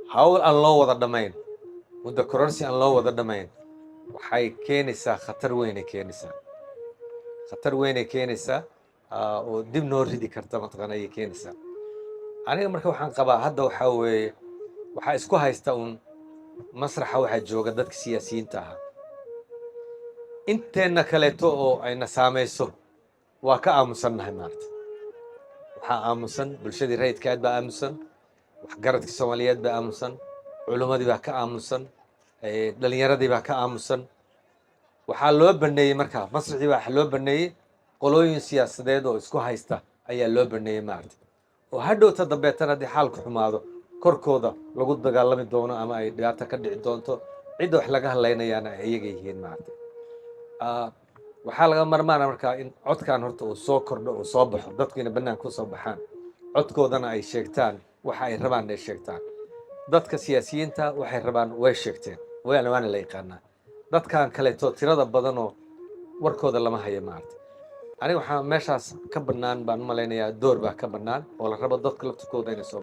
hawl aan loo wada dhamayn muddo kororsi aan loo wada dhamayn waxay keenaysaa khatar weynay keenaysaa oo dib noo ridi karta mataqaana ayay keenaysaa aniga marka waxaan qabaa hadda waxaa weeye waxaa isku haysta un masraxa waxaa jooga dadka siyaasiyiinta ahaa inteenna kaleeto oo ayna saamayso waa ka aamusannahay maarta waxaa aamusan bulshadii rayidka aad baa aamusan waxgaradka soomaaliyeed baa aamusan culimmadii baa ka aamusan dhalinyaradii baa ka aamusan waxaa loo baneeyey markaa masraxii baa loo baneeyey qolooyin siyaasadeed oo isku haysta ayaa loo baneeyey maarta oo hadhowta dambeetana haddii xaalku xumaado korkooda lagu dagaalami doono ama ay dhibaato ka dhici doonto cidda wax laga hadlaynayaana ay iyaga yihiin maarta waxaa laga marmaana markaa in codkan horta uu soo kordho uu soo baxo dadkiina bannaanka usoo baxaan codkoodana ay sheegtaan waxa ay rabaan ay sheegtaan dadka siyaasiyiinta waxay rabaan way sheegteen waana la yaqaanaa dadkan kaleeto tirada badanoo warkooda lama hayo maarta aniga waxaa meeshaas ka bannaan baan u malaynayaa door baa ka bannaan oo la rabo dadka laftirkooda inay soo